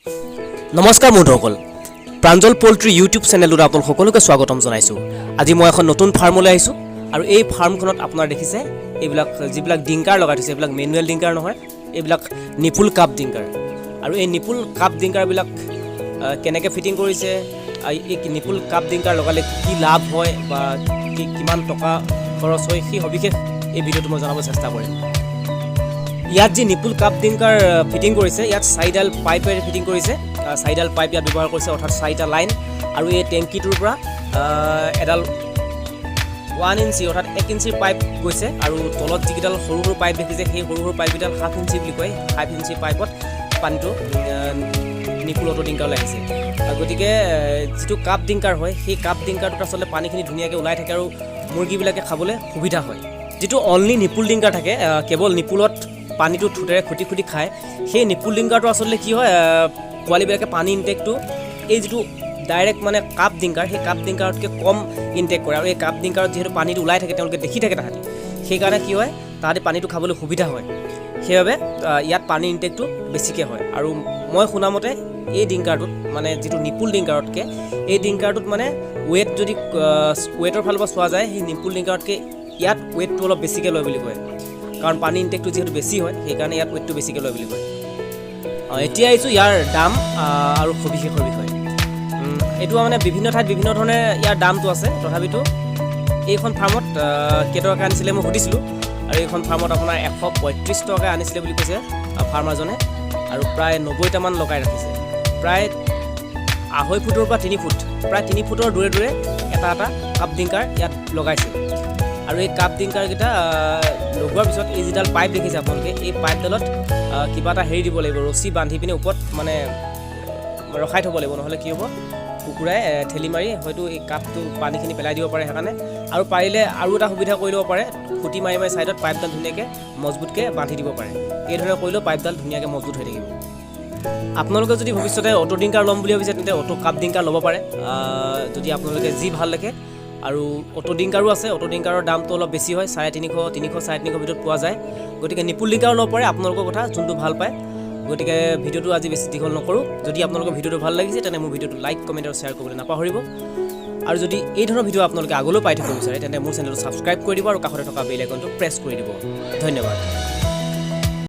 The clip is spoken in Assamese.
নমস্কাৰ বন্ধুসকল, প্ৰাঞ্জল পোল্ট্ৰি ইউটিউব চেনেলটোত আপোনালোক সকলোকে স্বাগতম জনাইছোঁ। আজি মই এখন নতুন ফাৰ্মলৈ আহিছোঁ আৰু এই ফাৰ্মখনত আপোনাৰ দেখিছে এইবিলাক যিবিলাক ডিংকাৰ লগাই থৈছে, এইবিলাক মেনুৱেল ডিংকাৰ নহয়, এইবিলাক নিপুল কাপ ডিংকাৰ। আৰু এই নিপুল কাপ ডিংকাৰবিলাক কেনেকৈ ফিটিং কৰিছে, এই নিপুল কাপ ডিংকাৰ লগালে কি লাভ হয় বা কিমান টকা খৰচ হয়, সেই সবিশেষ এই ভিডিঅ'টো মই জনাব চেষ্টা কৰিম। ইয়াত যি নিপুল কাপ ডিংকাৰ ফিটিং কৰিছে, ইয়াত 4ডাল পাইপেৰে ফিটিং কৰিছে। 4ডাল পাইপ ইয়াত ব্যৱহাৰ কৰিছে, অৰ্থাৎ 4টা লাইন। আৰু এই টেংকিটোৰ পৰা এডাল 1 ইঞ্চি অৰ্থাৎ 1 ইঞ্চিৰ পাইপ গৈছে। আৰু তলত যিকেইডাল সৰু সৰু পাইপ দেখিছে, সেই সৰু সৰু পাইপকেইডাল 7 ইঞ্চি বুলি কয়। 7 ইঞ্চি পাইপত পানীটো নিপুল অটো ডিংকাৰলৈ আহিছে। গতিকে যিটো কাপ ডিংকাৰ হয়, সেই কাপ ডিংকাৰটোত আচলতে পানীখিনি ধুনীয়াকৈ ওলাই থাকে আৰু মুৰ্গীবিলাকে খাবলৈ সুবিধা হয়। যিটো অনলি নিপুল ডিংকাৰ থাকে, কেৱল নিপুলত পানীটো ঠোঁটেৰে খুটি খুটি খায়, সেই নিপুল ডিংকাৰটো আচলতে কি হয়, পোৱালিবিলাকে পানী ইনটেকটো এই যিটো ডাইৰেক্ট মানে কাপ ডিংকাৰ, সেই কাপ ডিংকাৰতকৈ কম ইনটেক কৰে। আৰু এই কাপ ডিংকাৰত যিহেতু পানীটো ওলাই থাকে, তেওঁলোকে দেখি থাকে তাহাঁতি, সেইকাৰণে কি হয়, তাহাঁতি পানীটো খাবলৈ সুবিধা হয়। সেইবাবে ইয়াত পানীৰ ইনটেকটো বেছিকৈ হয়। আৰু মই শুনামতে এই ডিংকাৰটোত মানে যিটো নিপুল ডিংকাৰতকৈ এই ডিংকাৰটোত মানে ৱেট যদি ৱেটৰ ফালৰ পৰা চোৱা যায়, সেই নিপুল ডিংকাৰতকৈ ইয়াত ৱেটটো অলপ বেছিকৈ লয় বুলি কয়। কাৰণ পানী ইনটেকটো যিহেতু বেছি হয়, সেইকাৰণে ইয়াত ৱেটটো বেছিকৈ লয় বুলি কয়। এতিয়া আহিছোঁ ইয়াৰ দাম আৰু সবিশেষৰ বিষয়ে। এইটো মানে বিভিন্ন ঠাইত বিভিন্ন ধৰণে ইয়াৰ দামটো আছে। তথাপিতো এইখন ফাৰ্মত কেইটকাকৈ আনিছিলে মই সুধিছিলোঁ, আৰু এইখন ফাৰ্মত আপোনাৰ 135 টকাকৈ আনিছিলে বুলি কৈছে ফাৰ্মাৰজনে। আৰু প্ৰায় 90টামান লগাই ৰাখিছে। প্ৰায় 2.5 ফুটৰ পৰা 3 ফুট, প্ৰায় 3 ফুটৰ দূৰে দূৰে এটা এটা কাপ ডিংকাৰ ইয়াত লগাইছে। আৰু এই কাপ ডিংকাৰকেইটা লগোৱাৰ পিছত এই যিডাল পাইপ দেখিছে আপোনালোকে, এই পাইপডালত কিবা এটা হেৰি দিব লাগিব, ৰছী বান্ধি পিনে ওপৰত মানে ৰখাই থ'ব লাগিব, নহ'লে কি হ'ব, কুকুৰাই ঠেলি মাৰি হয়তো এই কাপটো পানীখিনি পেলাই দিব পাৰে। সেইকাৰণে আৰু পাৰিলে আৰু এটা সুবিধা কৰি ল'ব পাৰে, খুটি মাৰি মাৰি ছাইডত পাইপডাল ধুনীয়াকৈ মজবুতকৈ বান্ধি দিব পাৰে। এইধৰণে কৰিলেও পাইপডাল ধুনীয়াকৈ মজবুত হৈ থাকিব। আপোনালোকে যদি ভৱিষ্যতে অটো ডিংকাৰ ল'ম বুলি ভাবিছে, তেন্তে অটো কাপ ডিংকাৰ ল'ব পাৰে, যদি আপোনালোকে যি ভাল দেখে। আৰু অটো ডিংকাৰো আছে। অটো ডিংকাৰৰ দামটো অলপ বেছি হয়, 350, 300, 350 ভিতৰত পোৱা যায়। গতিকে নিপুল ডিংকাৰো ল'ব পাৰে, আপোনালোকৰ কথা, যোনটো ভাল পায়। গতিকে ভিডিঅ'টো আজি বেছি দীঘল নকৰোঁ। যদি আপোনালোকৰ ভিডিঅ'টো ভাল লাগিছে, তেন্তে মোৰ ভিডিঅ'টো লাইক, কমেণ্ট আৰু শ্বেয়াৰ কৰিবলৈ নাপাহৰিব। আৰু যদি এই ধৰণৰ ভিডিঅ' আপোনালোকে আগলৈ পাই থাকিব বিচাৰে, তেন্তে মোৰ চেনেলটো ছাবস্ক্ৰাইব কৰি দিব আৰু কাষতে থকা বেল আইকনটো প্ৰেছ কৰি দিব। ধন্যবাদ।